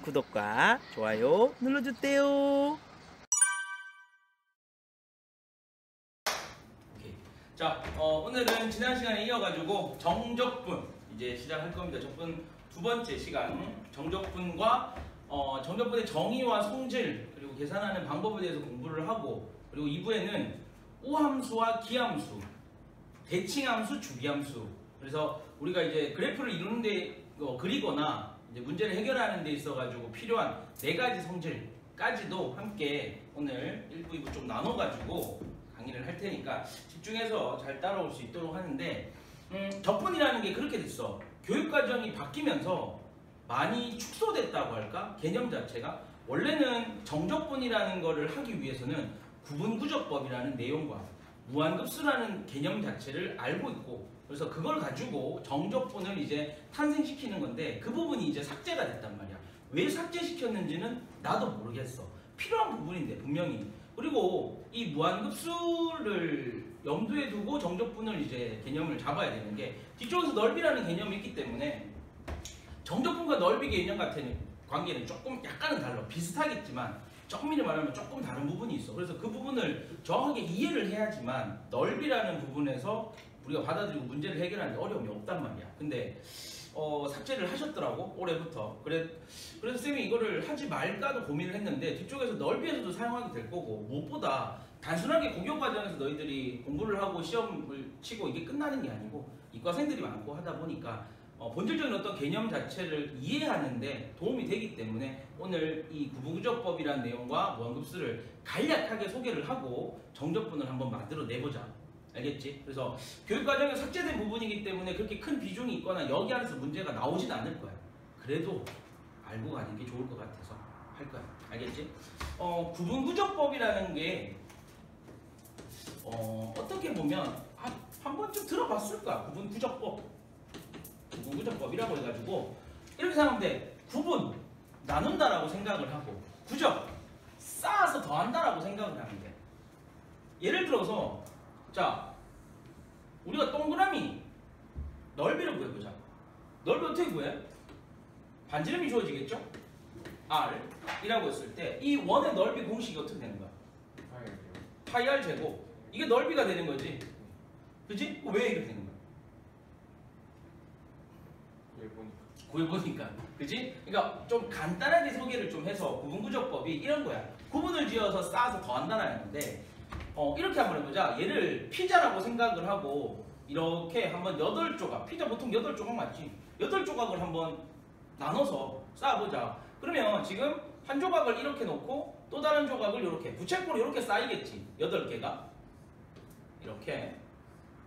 구독과 좋아요 눌러주세요. 자, 오늘은 지난 시간에 이어가지고 정적분 이제 시작할 겁니다. 적분 두 번째 시간 정적분과 정적분의 정의와 성질 그리고 계산하는 방법에 대해서 공부를 하고, 그리고 2부에는 우함수와 기함수, 대칭함수, 주기함수. 그래서 우리가 이제 그래프를 이루는데 그리거나 이제 문제를 해결하는 데 있어가지고 필요한 4가지 성질까지도 함께 오늘 1부, 2부 좀 나눠가지고 강의를 할 테니까 집중해서 잘 따라올 수 있도록 하는데, 적분이라는 게 그렇게 됐어. 교육과정이 바뀌면서 많이 축소됐다고 할까? 개념 자체가. 원래는 정적분이라는 거를 하기 위해서는 구분구조법이라는 내용과 무한급수라는 개념 자체를 알고 있고, 그래서 그걸 가지고 정적분을 이제 탄생시키는 건데, 그 부분이 이제 삭제가 됐단 말이야. 왜 삭제시켰는지는 나도 모르겠어. 필요한 부분인데 분명히. 그리고 이 무한급수를 염두에 두고 정적분을 이제 개념을 잡아야 되는 게, 뒤쪽에서 넓이라는 개념이 있기 때문에 정적분과 넓이 개념 같은 관계는 조금 약간은 달라. 비슷하겠지만 조금이라 말하면 조금 다른 부분이 있어. 그래서 그 부분을 정확하게 이해를 해야지만 넓이라는 부분에서 우리가 받아들이고 문제를 해결하는 데 어려움이 없단 말이야. 근데 삭제를 하셨더라고, 올해부터. 그래서 쌤이 이거를 하지 말까도 고민을 했는데, 뒤쪽에서 넓이에서도 사용하게 될 거고, 무엇보다 단순하게 공교 과정에서 너희들이 공부를 하고 시험을 치고 이게 끝나는 게 아니고 이과생들이 많고 하다 보니까 본질적인 어떤 개념 자체를 이해하는데 도움이 되기 때문에 오늘 이 구분구조법이라는 내용과 무한급수를 간략하게 소개를 하고 정적분을 한번 만들어 내보자. 알겠지? 그래서 교육과정에 삭제된 부분이기 때문에 그렇게 큰 비중이 있거나 여기 안에서 문제가 나오진 않을 거야. 그래도 알고 가는 게 좋을 것 같아서 할 거야. 알겠지? 구분구조법이라는 게 어떻게 보면 한 번쯤 들어봤을 거야. 구분구조법이라고 해가지고 이렇게 생각하면 돼. 구분, 나눈다라고 생각을 하고, 구적, 쌓아서 더한다라고 생각을 하면 돼. 예를 들어서 자, 우리가 동그라미 넓이를 구해보자. 넓이 어떻게 구해? 반지름이 주어지겠죠? R이라고 했을 때 이 원의 넓이 공식이 어떻게 되는 거야? 파이 R 제곱. 이게 넓이가 되는 거지. 그치? 왜 이렇게 되는 거야? 구해보니까. 그치? 그러니까 좀 간단하게 소개를 좀 해서 구분구조법이 이런 거야. 구분을 지어서 쌓아서 더한다는 건데, 이렇게 한번 해보자. 얘를 피자라고 생각을 하고 이렇게 한번 8조각, 피자 보통 8조각 맞지? 8조각을 한번 나눠서 쌓아보자. 그러면 지금 한 조각을 이렇게 놓고 또 다른 조각을 이렇게 부채꼴로 이렇게 쌓이겠지. 8개가 이렇게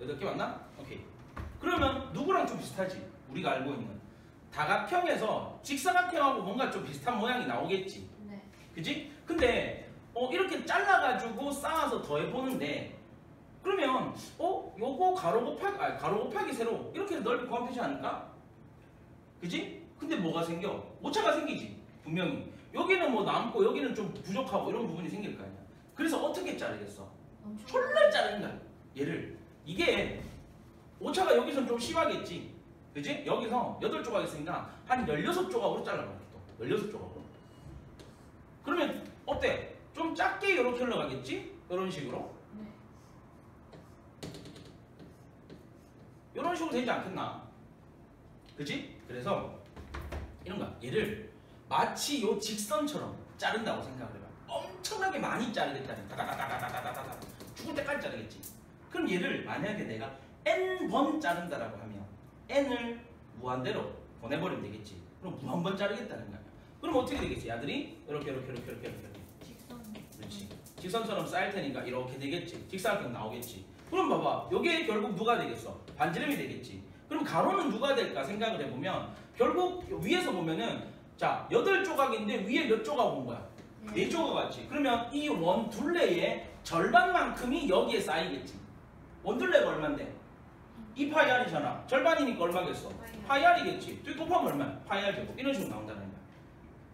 8개 맞나? 오케이. 그러면 누구랑 좀 비슷하지? 우리가 알고 있는 다각형에서 직사각형하고 뭔가 좀 비슷한 모양이 나오겠지. 네. 그지? 근데 이렇게 잘라가지고 쌓아서 더해보는데, 그러면 요거 가로 곱하기 세로 이렇게 넓이 구하면 되지 않을까? 그지? 근데 뭐가 생겨? 오차가 생기지. 분명히 여기는 뭐 남고 여기는 좀 부족하고 이런 부분이 생길 거 아니야. 그래서 어떻게 자르겠어? 졸라 자르는 거야. 얘를. 이게 오차가 여기선 좀 심하겠지. 그지? 여기서 8조각 있으니까 한 16조각으로 잘라버려. 또 16조각으로. 그러면 어때? 좀 작게 이렇게 흘러가겠지? 이런 식으로. 네. 이런 식으로 되지 않겠나? 그치? 그래서 이런 거야. 얘를 마치 요 직선처럼 자른다고 생각을 해봐. 엄청나게 많이 자르겠다는. 다다다다다다다다 죽을 때까지 자르겠지. 그럼 얘를 만약에 내가 n번 자른다라고 하면 n을 무한대로 보내버리면 되겠지. 그럼 무한번 자르겠다는 거야. 그럼 어떻게 되겠지? 야들이 이렇게 직선. 그렇지. 직선처럼 쌓일 테니까 이렇게 되겠지. 직사각형 나오겠지. 그럼 봐봐. 이게 결국 누가 되겠어? 반지름이 되겠지. 그럼 가로는 누가 될까 생각을 해보면, 결국 위에서 보면은 자 8조각인데 위에 몇 조각 온 거야? 4조각 왔지. 그러면 이 원 둘레의 절반만큼이 여기에 쌓이겠지. 원 둘레가 얼만데? 2파이 R이잖아. 절반이니까 얼마겠어? 파이 R이겠지. 또 곱하면 얼마야? 파이 R 제곱. 이런 식으로 나온다는 거야.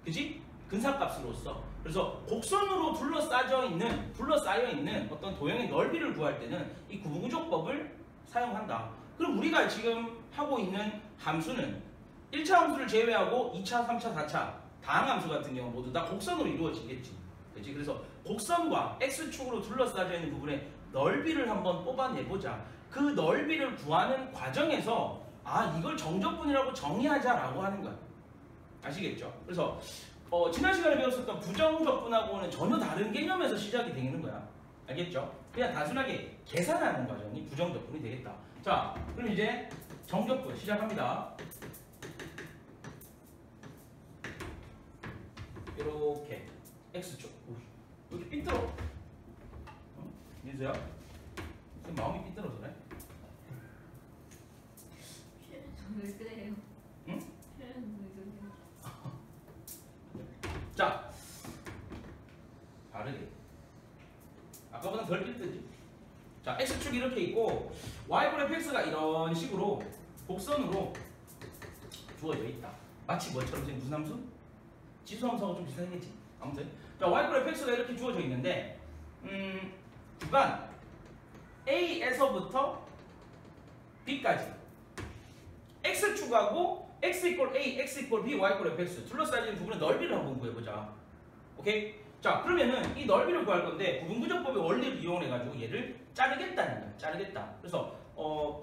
그지? 근사값으로서. 그래서 곡선으로 둘러싸여 있는 어떤 도형의 넓이를 구할 때는 이 구분구조법을 사용한다. 그럼 우리가 지금 하고 있는 함수는 1차 함수를 제외하고 2차, 3차, 4차 다항함수 같은 경우 모두 다 곡선으로 이루어지겠지. 그렇지? 그래서 곡선과 x축으로 둘러싸여 있는 부분의 넓이를 한번 뽑아내보자. 그 넓이를 구하는 과정에서 아 이걸 정적분이라고 정의하자라고 하는 거야. 아시겠죠? 그래서 지난 시간에 배웠었던 부정적분하고는 전혀 다른 개념에서 시작이 되는 거야. 알겠죠? 그냥 단순하게 계산하는 과정이 부정적분이 되겠다. 자, 그럼 이제 정적분 시작합니다. 이렇게 x축. 이렇게 삐뚤어. 민수야? 지금 마음이 삐뚤어서 그래? 왜 그래요? 응? 왜 그래요? 자, 다르게. 아까보다 덜 삐뚤지. 자, x축이 이렇게 있고 y분의 x가 이런 식으로 곡선으로 주어져 있다. 마치 뭐처럼 생긴 무슨 함수? 지수함수하고 좀 비슷하겠지. 아무튼 자, y분의 x가 이렇게 주어져 있는데 구간 A에서부터 B까지 x축하고 x 이퀄 a, x 이퀄 b, y 이퀄 fx 둘러싸여진 부분의 넓이를 한번 구해보자. 오케이? 자, 그러면은 이 넓이를 구할 건데 구분구조법의 원리를 이용해가지고 얘를 자르겠다는 거야. 자르겠다. 그래서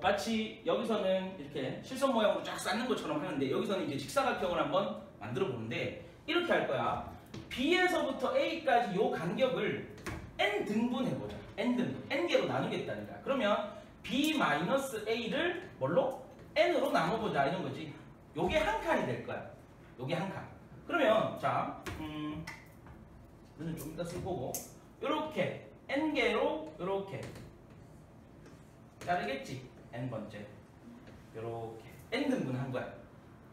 마치 여기서는 이렇게 실선 모양으로 쫙 쌓는 것처럼 하는데 여기서는 이제 직사각형을 한번 만들어 보는데 이렇게 할 거야. B에서부터 A까지 요 간격을 n 등분 해보자. n 등분, n 개로 나누겠다는 거야. 그러면 B-A를 뭘로? n으로 나눠보자 이런 거지. 요게 한 칸이 될 거야. 요게 한 칸. 그러면 자, 눈은 좀 이따 쓸 거고 요렇게 n 개로 요렇게 자르겠지. n 번째. 요렇게 n 등분한 거야.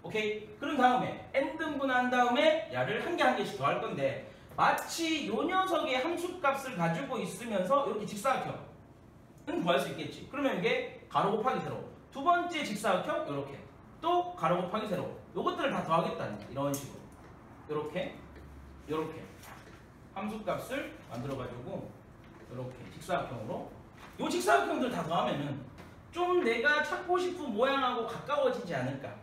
오케이? 그런 다음에 n 등분한 다음에 야를 한 개 한 개씩 더 할 건데 마치 요 녀석의 함수값을 가지고 있으면서 이렇게 직사각형은 구할 수 있겠지. 그러면 이게 가로 곱하기 세로. 두 번째 직사각형 이렇게. 또 가로 곱하기 세로. 요것들을 다 더하겠다는 거야. 이런 식으로. 요렇게. 요렇게. 함수값을 만들어가지고 요렇게 직사각형으로. 요 직사각형들 다 더하면은 좀 내가 찾고 싶은 모양하고 가까워지지 않을까.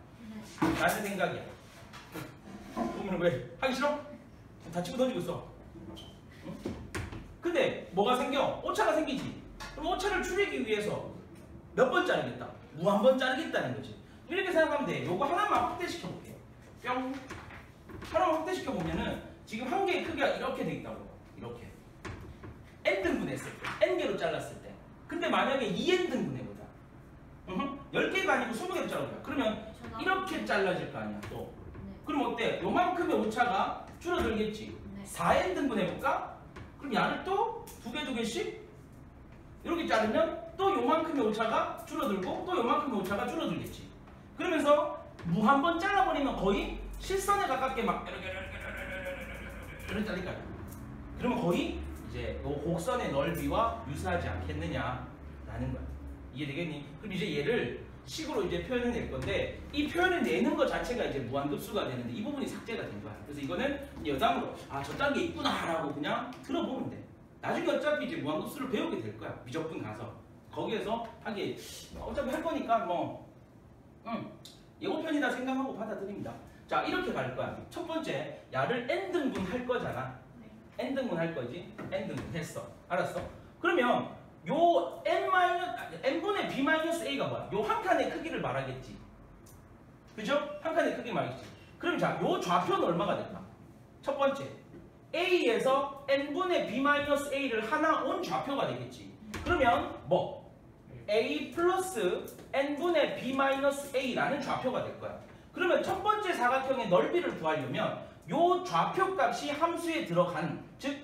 나의 생각이야. 보면 왜? 하기 싫어? 다치고 던지고 있어. 응? 근데 뭐가 생겨? 오차가 생기지. 그럼 오차를 줄이기 위해서 몇 번 자르겠다? 한 번 자르겠다는 거지. 이렇게 생각하면 돼. 요거 하나만 확대시켜 볼게요. 뿅. 하나만 확대시켜 보면은 지금 한 개의 크기가 이렇게 돼 있다고. 이렇게. n 등분했을 때. n 개로 잘랐을 때. 근데 만약에 2n 등분해보자. 10개가 아니고 20개로 잘라보자. 그러면 이렇게 잘라질 거 아니야, 또. 네. 그럼 어때? 요만큼의 오차가 줄어들겠지. 네. 4n 등분해볼까? 그럼 야를 또 두 개씩 이렇게 자르면 또 요만큼의 오차가 줄어들고 또 요만큼의 오차가 줄어들겠지. 그러면서 한 번 잘라버리면 거의 실선에 가깝게 막 이렇게 잘릴 거 아니야. 그러면 거의 이제 요 곡선의 넓이와 유사하지 않겠느냐라는 거야. 이해되겠니? 그럼 이제 얘를 식으로 이제 표현해낼 건데 이 표현을 내는 것 자체가 이제 무한급수가 되는데 이 부분이 삭제가 된 거야. 그래서 이거는 여담으로 저딴 게 있구나라고 그냥 들어보면 돼. 나중에 어차피 이제 무한급수를 배우게 될 거야. 미적분 가서 거기에서 하게 어차피 할 거니까 예고편이다 생각하고 받아들입니다. 자, 이렇게 갈 거야. 첫 번째 야를 n 등분 할 거잖아. n 등분 할 거지. n 등분 했어. 알았어? 그러면 요 n분의 b-a가 뭐야? 요 한 칸의 크기를 말하겠지. 그죠? 한 칸의 크기를 말하겠지. 그럼 자, 요 좌표는 얼마가 될까? 첫 번째, a에서 n분의 b-a를 하나 온 좌표가 되겠지. 그러면 뭐? a 플러스 n분의 b-a라는 좌표가 될 거야. 그러면 첫 번째 사각형의 넓이를 구하려면 요 좌표 값이 함수에 들어간, 즉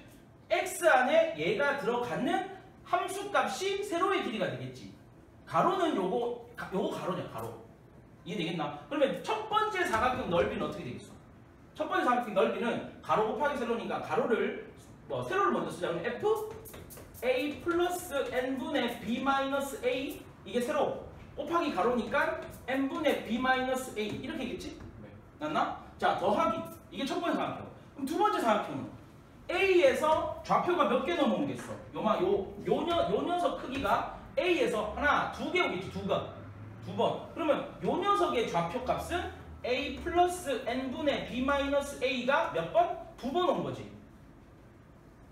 x 안에 얘가 들어가는 함수 값이 세로의 길이가 되겠지. 가로는 요거 가로냐, 가로. 이해되겠나? 그러면 첫 번째 사각형 넓이는 어떻게 되겠어? 첫 번째 사각형 넓이는 가로 곱하기 세로니까 가로를 세로를 먼저 쓰자. 그러면 f a 플러스 n분의 b-a 이게 세로 곱하기 가로니까 n분의 b-a 이렇게겠지? 맞나? 자, 더하기 이게 첫 번째 사각형. 그럼 두 번째 사각형은 A에서 좌표가 몇 개 넘어오겠어? 요 녀석 크기가 A에서 하나, 두 개 오겠지, 두 번. 그러면 요 녀석의 좌표 값은 a 플러스 n분의 b 마이너스 a가 몇 번? 2번 온 거지.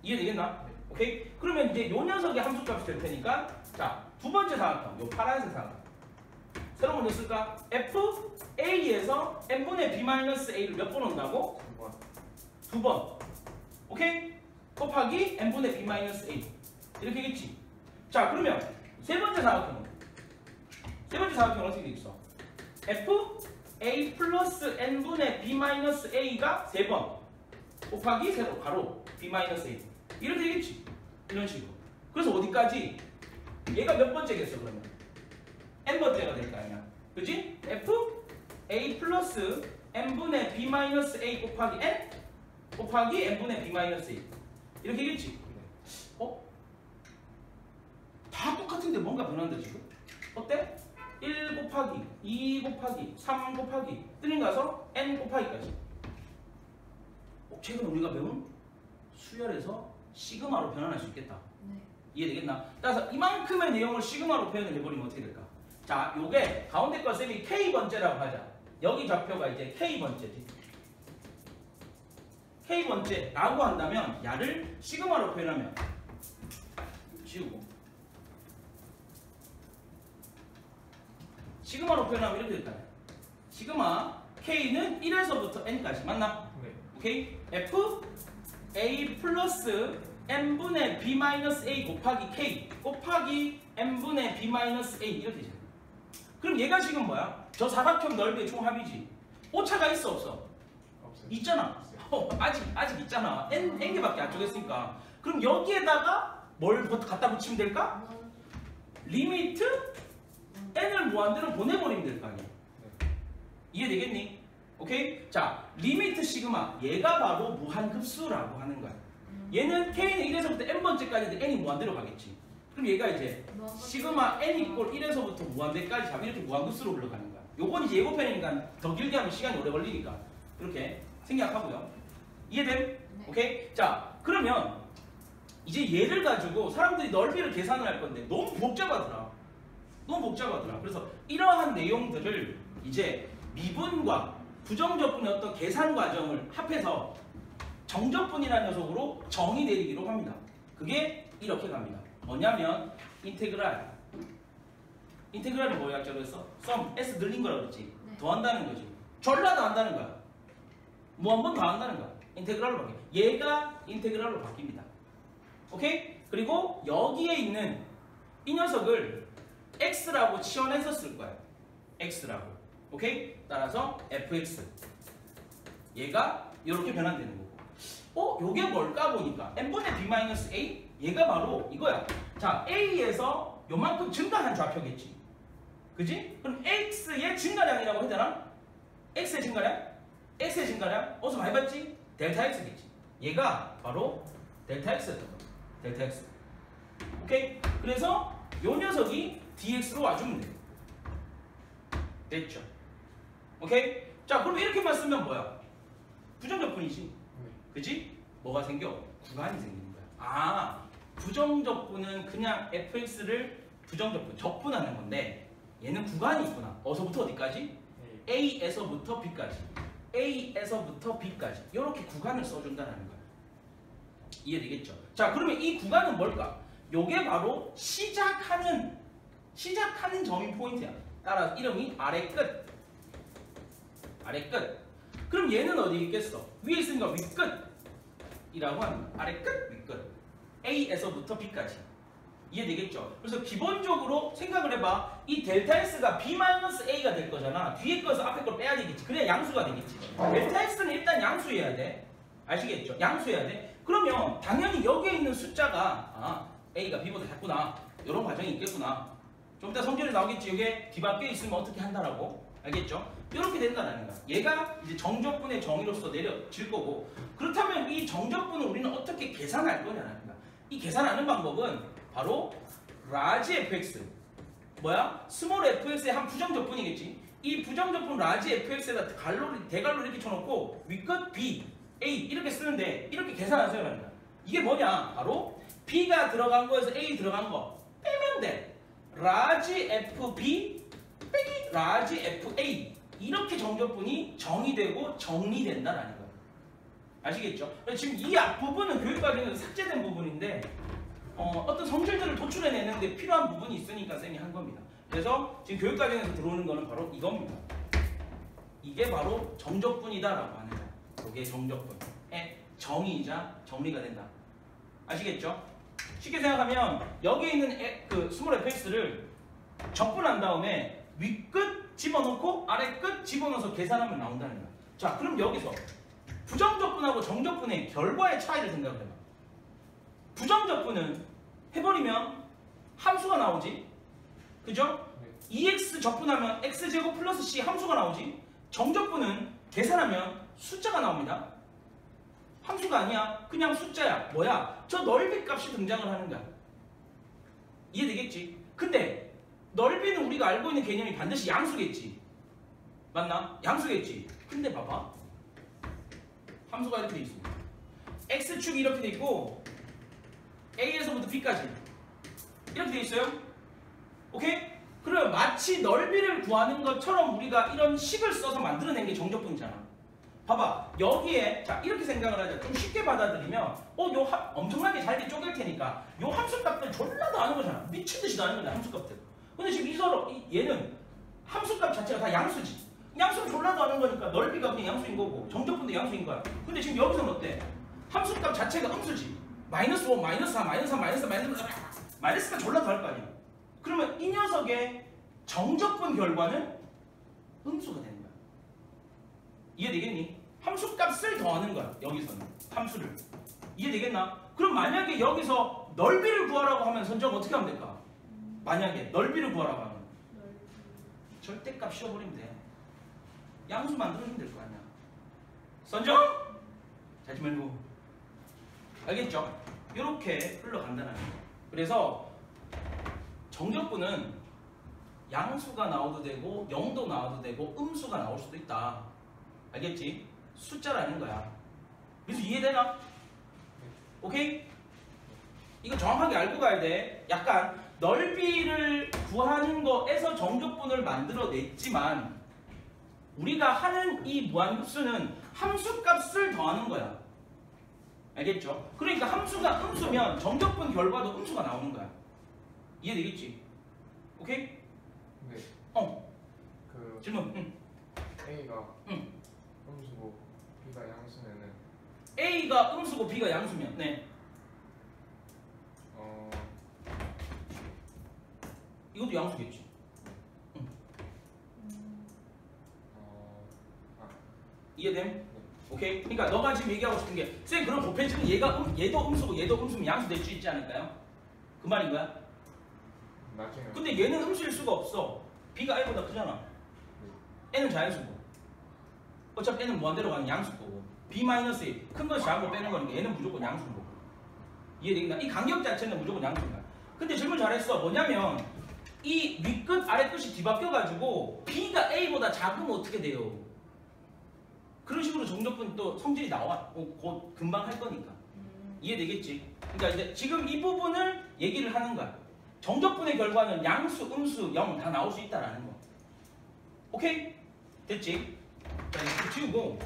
이해되겠나? 오케이? 그러면 이제 요 녀석의 함수값이 될 테니까 자, 두 번째 사각형, 요 파란색 사각형. 새로 먼저 쓸까? f a에서 n분의 b 마이너스 a를 몇 번 온다고? 2번. 오케이? 곱하기 n분의 b 마이너스 a. 이렇게 겠지. 자, 그러면 세 번째 사각형은? 세 번째 사각형은 어떻게 되겠어? f a 플러스 n분의 b 마이너스 a가 3번 곱하기 세로 가로 b 마이너스 a. 이렇게 되겠지. 이런 식으로. 그래서 어디까지? 얘가 몇 번째겠어 그러면? n번째가 될 거 아니야. 그치? f a 플러스 n분의 b 마이너스 a 곱하기 n 곱하기 n분의 b 마이너스 a. 이렇게 되겠지. 다 똑같은데 뭔가 변한다 지금. 어때? 1 곱하기 2 곱하기 3 곱하기 뜨는 가서 n 곱하기까지. 최근 우리가 배운 수열에서 시그마로 변환할 수 있겠다. 네. 이해되겠나? 따라서 이만큼의 내용을 시그마로 표현을 해버리면 어떻게 될까? 자, 요게 가운데 거 쌤이 K번째라고 하자. 여기 좌표가 이제 K번째지. K번째라고 한다면 야를 시그마로 표현하면 지우고 시그마로 표현하면 이렇게 될까요? 시그마 K는 1에서부터 N까지 맞나? 네. 오케이? F A 플러스 N분의 B 마이너스 A 곱하기 K 곱하기 N분의 B 마이너스 A 이렇게 되죠. 그럼 얘가 지금 뭐야? 저 사각형 넓이의 총합이지. 오차가 있어 없어? 없어요. 있잖아. 아직 있잖아. N 개밖에 안 쪼갰으니까. 그럼 여기에다가 뭘 갖다 붙이면 될까? 리미트 n을 무한대로 보내버리면 될 거 아니야. 이해되겠니? 오케이? 자, 리미트 시그마 얘가 바로 무한급수라고 하는 거야. 얘는 k는 1에서부터 n번째까지 n이 무한대로 가겠지. 그럼 얘가 이제 시그마 n 이꼴 1에서부터 무한대까지 잡 이렇게 무한급수로 흘러가는 거야. 요건 이제 예고편이니까 더 길게 하면 시간이 오래 걸리니까 이렇게 생략하고요. 이해됨? 네. 오케이? 자, 그러면 이제 얘를 가지고 사람들이 넓이를 계산을 할 건데 너무 복잡하더라. 그래서 이러한 내용들을 이제 미분과 부정적분의 어떤 계산 과정을 합해서 정적분이라는 녀석으로 정의 내리기로 합니다. 그게 이렇게 갑니다. 뭐냐면 인테그랄이 뭐야? 저로 했어? 썸, s 늘린 거라고 그랬지? 네. 더한다는 거지. 전라 더한다는 거야. 뭐 한 번 더한다는 거야. 인테그랄로 바뀌어. 얘가 인테그랄로 바뀝니다. 오케이? 그리고 여기에 있는 이 녀석을 x라고 치환해서 쓸 거야. x라고. 오케이? 따라서 fx. 얘가 이렇게 변환되는 거고. 요게 뭘까 보니까 n분의 b-a? 얘가 바로 이거야. 자, a에서 요만큼 증가한 좌표겠지. 그지? 그럼 x의 증가량이라고 해야 되나? x의 증가량? x의 증가량? 어디서 많이 봤지? 델타 x겠지. 얘가 바로 델타 x였던 거야. 델타 x. 오케이? 그래서 요 녀석이 dx로 와주면 돼. 됐죠? 오케이? 자, 그럼 이렇게만 쓰면 뭐야? 부정적분이지. 그지? 뭐가 생겨? 구간이 생기는 거야. 아, 부정적분은 그냥 fx를 부정적분, 적분하는 건데 얘는 구간이 있구나. 어서부터 어디까지? A에서부터 B까지. A에서부터 B까지. 이렇게 구간을 써준다는 거야. 이해되겠죠? 자, 그러면 이 구간은 뭘까? 요게 바로 시작하는 점이 포인트야. 따라서 이름이 아래 끝. 아래 끝. 그럼 얘는 어디 있겠어? 위에 있으니까 윗끝이라고 하는 거야. 아래 끝, 윗끝. A에서부터 B까지. 이해되겠죠? 그래서 기본적으로 생각을 해봐. 이 델타 X가 B-A가 될 거잖아. 뒤에 거에서 앞에 걸 빼야 되겠지. 그래야 양수가 되겠지. 델타 X는 일단 양수해야 돼. 아시겠죠? 양수해야 돼. 그러면 당연히 여기에 있는 숫자가 A가 B보다 작구나. 이런 과정이 있겠구나. 좀 이따 성질이 나오겠지. 여기에 뒤바뀌어 있으면 어떻게 한다라고. 알겠죠? 이렇게 된다는 거야. 얘가 이제 정적분의 정의로서 내려질 거고. 그렇다면 이 정적분을 우리는 어떻게 계산할 거냐는 거야. 이 계산하는 방법은 바로 라지 fx. 뭐야? 스몰 fx의 한 부정적분이겠지. 이 부정적분 라지 fx에다 대괄호 이렇게 쳐놓고 윗끝 b, a 이렇게 쓰는데 이렇게 계산하세요. 라는 거야. 이게 뭐냐? 바로 b가 들어간 거에서 a 들어간 거 빼면 돼. 라지 fb 빼기 라지 fa 이렇게 정적분이 정의되고 정리된다라는 거예요. 아시겠죠? 지금 이 앞부분은 교육과정에서 삭제된 부분인데 어떤 성질들을 도출해내는데 필요한 부분이 있으니까 쌤이 한 겁니다. 그래서 지금 교육과정에서 들어오는 거는 바로 이겁니다. 이게 바로 정적분이다라고 하는 거예요. 이게 정적분의 정의이자 정리가 된다. 아시겠죠? 쉽게 생각하면 여기에 있는 그 스몰 fx를 적분한 다음에 윗끝 집어넣고 아래끝 집어넣어서 계산하면 나온다는 거야. 자, 그럼 여기서 부정적분하고 정적분의 결과의 차이를 생각을 해봐. 부정적분은 해버리면 함수가 나오지. 그죠? 2x 적분하면 x제곱 플러스 c 함수가 나오지. 정적분은 계산하면 숫자가 나옵니다. 함수가 아니야. 그냥 숫자야. 뭐야? 저 넓이 값이 등장을 하는 거야. 이해되겠지? 근데 넓이는 우리가 알고 있는 개념이 반드시 양수겠지. 맞나? 양수겠지. 근데 봐봐. 함수가 이렇게 돼 있습니다. x축이 이렇게 돼 있고 a에서부터 b까지 이렇게 돼 있어요. 오케이? 그러면 마치 넓이를 구하는 것처럼 우리가 이런 식을 써서 만들어낸 게 정적분이잖아. 봐봐. 여기에 자 이렇게 생각을 하자. 좀 쉽게 받아들이면 엄청나게 잘게 쪼갤 테니까 요 함수값들 졸라 다 아는 거잖아. 미친듯이 다 아는 거잖아. 함수값들. 근데 지금 얘는 함수값 자체가 다 양수지. 양수는 졸라 다 아는 거니까 넓이가 그냥 양수인 거고 정적분도 양수인 거야. 근데 지금 여기서는 어때? 함수값 자체가 음수지. 마이너스 5, 마이너스 4, 마이너스 3, 마이너스 4, 마이너스가 졸라 더 할 거 아니야. 그러면 이 녀석의 정적분 결과는 음수가 되는 거야. 이해되겠니? 함수값을 더하는 거야. 여기서는 함수를. 이해되겠나? 그럼 만약에 여기서 넓이를 구하라고 하면 선정 어떻게 하면 될까? 만약에 넓이를 구하라고 하면 절대값 씌워버리면 돼. 양수 만들어주면 될 거 아니야. 선정? 자지 말고. 알겠죠? 이렇게 흘러간다는 거예요. 그래서 정적분은 양수가 나와도 되고 0도 나와도 되고 음수가 나올 수도 있다. 알겠지? 숫자라는 거야. 그래서 이해되나? 오케이? 이거 정확하게 알고 가야 돼. 약간 넓이를 구하는 거에서 정적분을 만들어냈지만 우리가 하는 이 무한급수는 함수값을 더하는 거야. 알겠죠? 그러니까 함수가 음수면 정적분 결과도 음수가 나오는 거야. 이해되겠지? 오케이? 네. 그 질문. A가 응. 음수고 B가 양수면은 A가 음수고 B가 양수면 네. 이것도 양수겠지. 이해됨? 오케이? 그러니까 너가 지금 얘기하고 싶은 게 쌤 그럼 보편식은 얘도 음수고 얘도 음수면 양수 될 수 있지 않을까요? 그 말인 거야? 나중에 근데 얘는 음수일 수가 없어. B가 A보다 크잖아. N은 자연수고 어차피 N은 무한대로 가는 양수고 B-A 큰 건 작은 거 빼는 거니까 얘는 무조건 양수고. 이해되겠나? 이 간격 자체는 무조건 양수인가. 근데 질문 잘했어. 뭐냐면 이 윗끝 아래끝이 뒤바뀌어가지고 B가 A보다 작으면 어떻게 돼요? 그런 식으로 정적분 또 성질이 나와. 곧 금방 할 거니까. 이해되겠지? 그러니까 이제 지금 이 부분을 얘기를 하는 거야. 정적분의 결과는 양수, 음수, 0 다 나올 수 있다라는 거. 오케이? 됐지? 자, 이렇게 지우고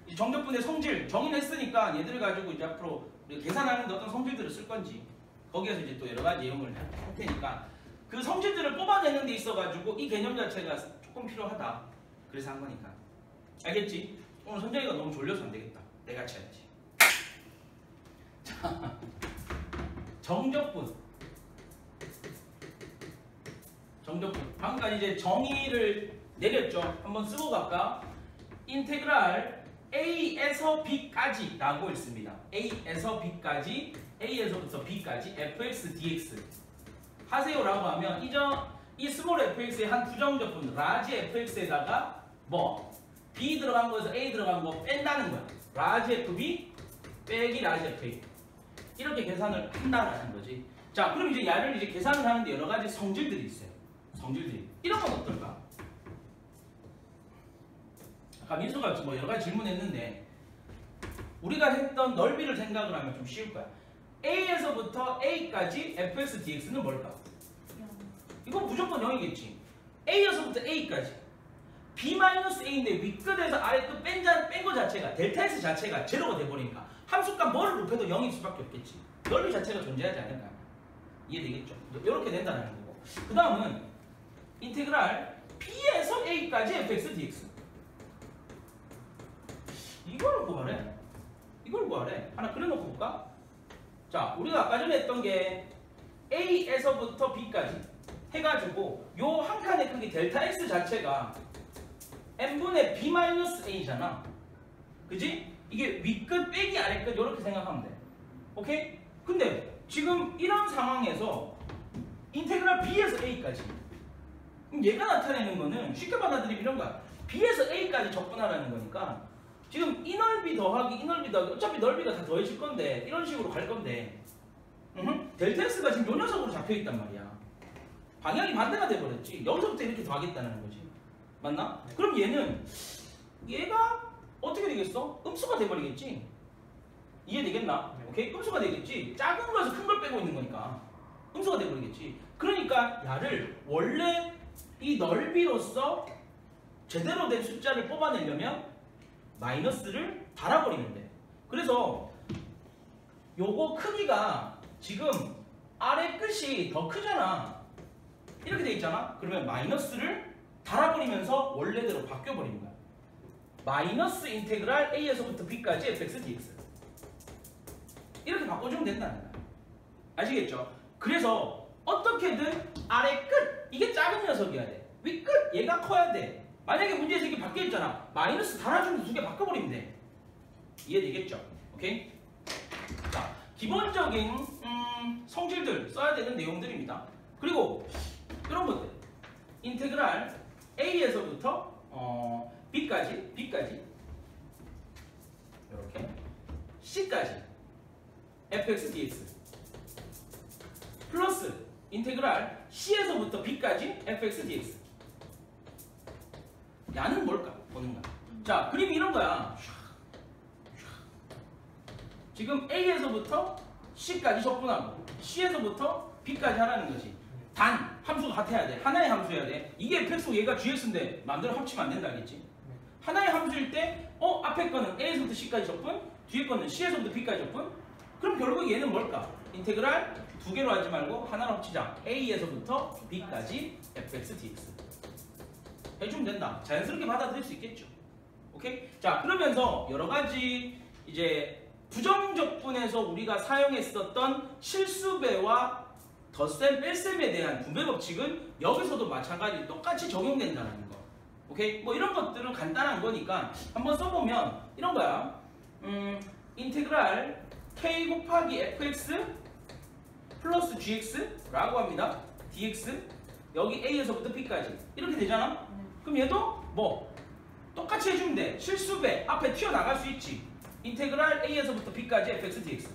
이 정적분의 성질 정의는 했으니까 얘들을 가지고 이제 앞으로 우리가 계산하는데 어떤 성질들을 쓸 건지 거기에서 이제 또 여러 가지 내용을 할 테니까 그 성질들을 뽑아내는 데 있어가지고 이 개념 자체가 조금 필요하다. 그래서 한 거니까. 알겠지? 오늘 선정이가 너무 졸려서 안 되겠다. 내가 쳐야지. 자, 정적분. 방금까지 이제 정의를 내렸죠. 한번 쓰고 갈까? 인테그랄 A에서 B까지 라고 있습니다. A에서 B까지, A에서부터 B까지 fx dx 하세요라고 하면 이 스몰 fx의 한 부정적분 라지 fx에다가 뭐 B 들어간 거에서 A 들어간 거 뺀다는 거야. 라지 fb 빼기 라지 fa 이렇게 계산을 한다라는 거지. 자, 그럼 이제 얘를 이제 계산을 하는데 여러 가지 성질들이 있어요. 성질들이 이런 건 어떨까? 아까 민수가 뭐 여러 가지 질문했는데 우리가 했던 넓이를 생각을 하면 좀 쉬울 거야. A에서부터 A까지 fx dx는 뭘까? 이거 무조건 0이겠지. A에서부터 A까지 b-a인데 윗끝에서 아래끝 뺀 거 자체가 델타 S 자체가 제로가 돼버리니까 함수값 뭐를 곱해도 0일 수밖에 없겠지. 넓이 자체가 존재하지 않을까. 이해되겠죠? 이렇게 된다는 거고. 그 다음은 인테그랄 b에서 a까지 fx dx. 이걸 구하래. 이걸 구하래. 하나 그려놓고 볼까? 자, 우리가 아까 전에 했던 게 a에서부터 b까지 해가지고 요 한 칸의 크기 델타 x 자체가 n분의 b-a잖아. 그지? 이게 윗끝 빼기 아래끝 이렇게 생각하면 돼. 오케이? 근데 지금 이런 상황에서 인테그랄 b에서 a까지 그럼 얘가 나타내는 거는 쉽게 받아들이면 이런 거야. b에서 a까지 접근하라는 거니까 지금 이 넓이 더하기 이 넓이 더하기 어차피 넓이가 다 더해질 건데 이런 식으로 갈 건데 델타 X가 지금 요 녀석으로 잡혀있단 말이야. 방향이 반대가 돼버렸지. 여기서부터 이렇게 더하겠다는 거지. 맞나? 그럼 얘가 어떻게 되겠어? 음수가 돼버리겠지. 이해되겠나? 오케이? 음수가 되겠지. 작은 거에서 큰 걸 빼고 있는 거니까 음수가 돼버리겠지. 그러니까 야를 원래 이 넓이로서 제대로 된 숫자를 뽑아내려면 마이너스를 달아버리면 돼. 그래서 요거 크기가 지금 아래 끝이 더 크잖아. 이렇게 돼 있잖아. 그러면 마이너스를 달아버리면서 원래대로 바뀌어버리는 거야. 마이너스 인테그랄 a에서부터 b까지 fx dx 이렇게 바꿔주면 된다는 거야. 아시겠죠? 그래서 어떻게든 아래 끝 이게 작은 녀석이어야 돼. 윗끝 얘가 커야 돼. 만약에 문제에서 이게 바뀌어있잖아. 마이너스 달아주면 두 개 바꿔버리면 돼. 이해되겠죠? 오케이? 자, 기본적인 성질들 써야 되는 내용들입니다. 그리고 이런 것들 인테그랄 a에서부터 b까지 이렇게 c까지 fx dx 플러스 인테그랄 c에서부터 b까지 fx dx. 야는 뭘까? 보는 거야. 자, 그림이 이런 거야. 지금 a에서부터 c까지 접근하고 c에서부터 b까지 하라는 거지. 단 함수가 같아야 돼. 하나의 함수여야 돼. 이게 fx고 얘가 gx인데 마음대로 합치면 안 된다, 알겠지? 하나의 함수일 때 앞에 거는 a에서부터 c까지 접근, 뒤에 거는 c에서부터 b까지 접근. 그럼 결국 얘는 뭘까? 인테그랄 두 개로 하지 말고 하나로 합치자. a에서부터 b까지 fx dx 해주면 된다. 자연스럽게 받아들일 수 있겠죠. 오케이? 자, 그러면서 여러 가지 이제 부정적분에서 우리가 사용했었던 실수배와 덧셈, 뺄셈에 대한 분배 법칙은 여기서도 마찬가지로 똑같이 적용된다는 거. 오케이? 뭐 이런 것들은 간단한 거니까 한번 써보면 이런 거야. 인테그랄 k 곱하기 fx 플러스 gx라고 합니다. dx 여기 a에서부터 b까지 이렇게 되잖아? 그럼 얘도 뭐 똑같이 해주면 돼. 실수배 앞에 튀어나갈 수 있지. 인테그랄 a에서부터 b까지 fx dx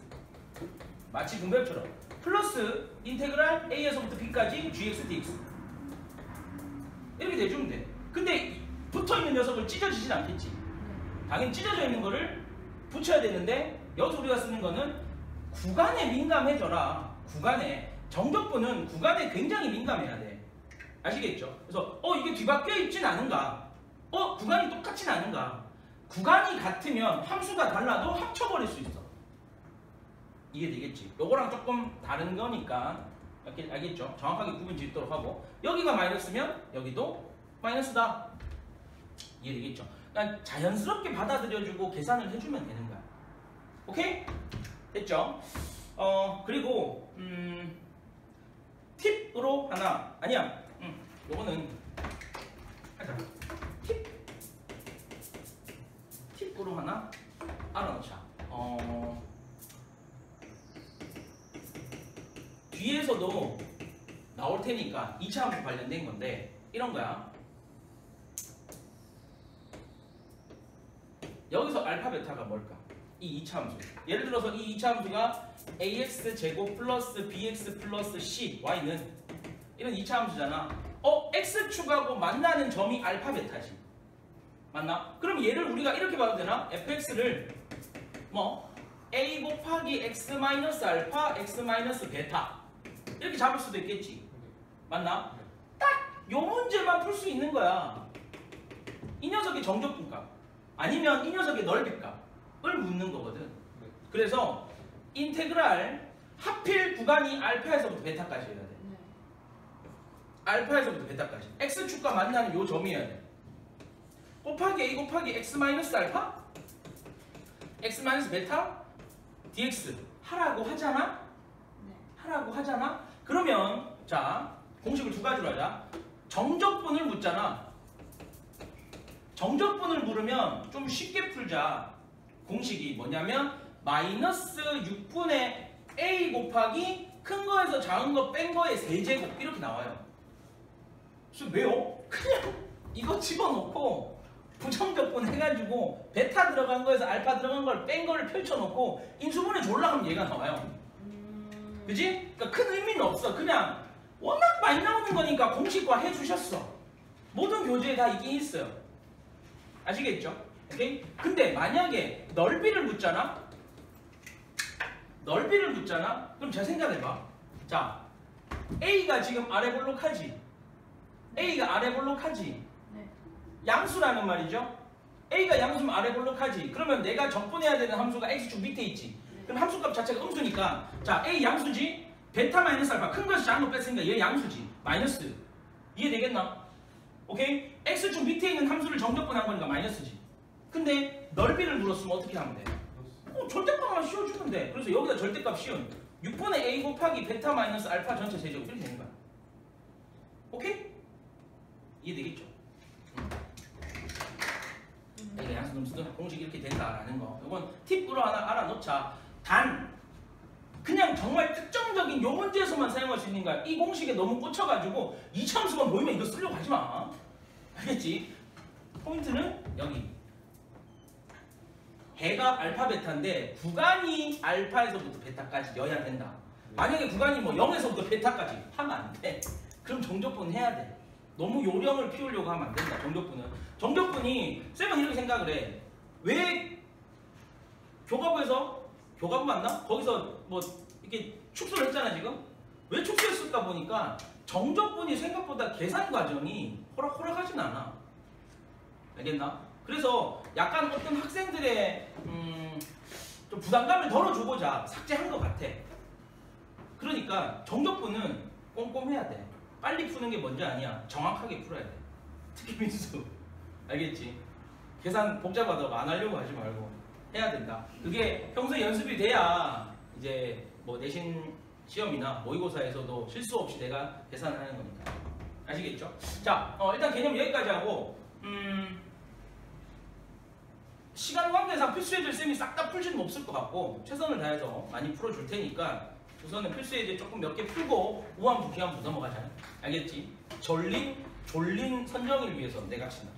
마치 분배법처럼 플러스 인테그랄 a에서부터 b까지 gx dx 이렇게 돼주면 돼. 근데 붙어있는 녀석을 찢어지진 않겠지. 당연히 찢어져 있는 거를 붙여야 되는데 여기서 우리가 쓰는 거는 구간에 민감해져라. 구간에 정적분은 구간에 굉장히 민감해야 돼. 아시겠죠? 그래서 이게 뒤바뀌어 있진 않은가? 구간이 똑같진 않은가? 구간이 같으면 함수가 달라도 합쳐버릴 수 있어. 이해되겠지? 요거랑 조금 다른 거니까 알겠죠? 정확하게 구분 짓도록 하고 여기가 마이너스면 여기도 마이너스다. 이해되겠죠? 그러니까 자연스럽게 받아들여주고 계산을 해주면 되는 거야. 오케이? 됐죠? 그리고 팁으로 하나 아니야. 요거는 하자. 팁으로 하나 알아놓자. 뒤에서도 나올 테니까 2차 함수 관련된 건데 이런 거야. 여기서 알파 베타가 뭘까? 이 2차 함수. 예를 들어서 이 2차 함수가 ax 제곱 플러스 bx 플러스 c y는 이런 2차 함수잖아. x축하고 만나는 점이 알파 베타지. 맞나? 그럼 얘를 우리가 이렇게 봐도 되나? fx를 뭐 a 곱하기 x 마이너스 알파 x 마이너스 베타 이렇게 잡을 수도 있겠지. 맞나? 딱 요 문제만 풀 수 있는 거야. 이 녀석의 정적분값 아니면 이 녀석의 넓이값을 묻는 거거든. 그래서 인테그랄 하필 구간이 알파에서부터 베타까지 해야 돼. 네. 알파에서부터 베타까지. x축과 만나는 요 점이어야 돼. 곱하기 a 곱하기 x 마이너스 알파 x 마이너스 베타 dx 하라고 하잖아? 네. 하라고 하잖아? 그러면 자 공식을 두 가지로 하자. 정적분을 묻잖아. 정적분을 물으면 좀 쉽게 풀자. 공식이 뭐냐면 마이너스 6분의 a 곱하기 큰 거에서 작은 거 뺀 거의 세제곱 이렇게 나와요. 그래서 왜요? 그냥 이거 집어넣고 부정적분 해가지고 베타 들어간 거에서 알파 들어간 걸 뺀 거를 펼쳐놓고 인수분해 졸라 하면 얘가 나와요. 그지? 그러니까 큰 의미는 없어. 그냥 워낙 많이 나오는 거니까 공식화 해주셨어. 모든 교재에 다 있긴 있어요. 아시겠죠? 오케이? 근데 만약에 넓이를 묻잖아? 넓이를 묻잖아? 그럼 잘 생각해봐. 자, A가 지금 아래 볼록하지? A가 아래 볼록하지? 네. 양수라는 말이죠? A가 양수면 아래 볼록하지? 그러면 내가 적분해야 되는 함수가 X축 밑에 있지? 그럼 함수값 자체가 음수니까 자, A 양수지? 베타 마이너스 알파 큰 것이 작은 거 뺐으니까 얘 양수지? 마이너스. 이해되겠나? 오케이? X축 밑에 있는 함수를 정적분한 거니까 마이너스지. 근데 넓이를 물었으면 어떻게 하면 돼? 절대값만 씌워주면 돼. 그래서 여기다 절대값 씌운 6분의 a 곱하기 베타 마이너스 알파 전체 세제곱 이렇게 되는 거야. 오케이? 이해되겠죠? A가 양수 음수든 공식이 이렇게 된다라는 거. 이건 팁으로 하나 알아놓자. 단 그냥 정말 특정적인 요 문제에서만 사용할 수 있는 거야. 이 공식에 너무 꽂혀가지고 이차함수만 보이면 이거 쓰려고 하지 마. 알겠지? 포인트는 여기. 해가 알파 베타인데 구간이 알파에서부터 베타까지여야 된다. 만약에 구간이 뭐 0에서부터 베타까지 하면 안 돼. 그럼 정적분 해야 돼. 너무 요령을 피우려고 하면 안 된다. 정적분은. 정적분이 쌤은 이렇게 생각을 해. 왜 교과부 맞나? 거기서 뭐 이렇게 축소를 했잖아 지금. 왜 축소했을까 보니까 정적분이 생각보다 계산 과정이 호락호락하진 않아. 알겠나? 그래서 약간 어떤 학생들의 좀 부담감을 덜어주고자 삭제한 것 같아. 그러니까 정적분은 꼼꼼해야 돼. 빨리 푸는 게 먼저 아니야. 정확하게 풀어야 돼. 특히 민수. 알겠지? 계산 복잡하다고 안 하려고 하지 말고 해야 된다. 그게 평소에 연습이 돼야 이제 뭐 내신 시험이나 모의고사에서도 실수 없이 내가 계산을 하는 거니까. 아시겠죠? 자, 일단 개념 여기까지 하고 시간 관계상 필수예제를 쌤이 싹 다 풀지는 없을 것 같고 최선을 다해서 많이 풀어줄 테니까 우선은 필수예제 조금 몇 개 풀고 우함부기함부 넘어가자. 알겠지? 졸린 선정을 위해서 내가 친다.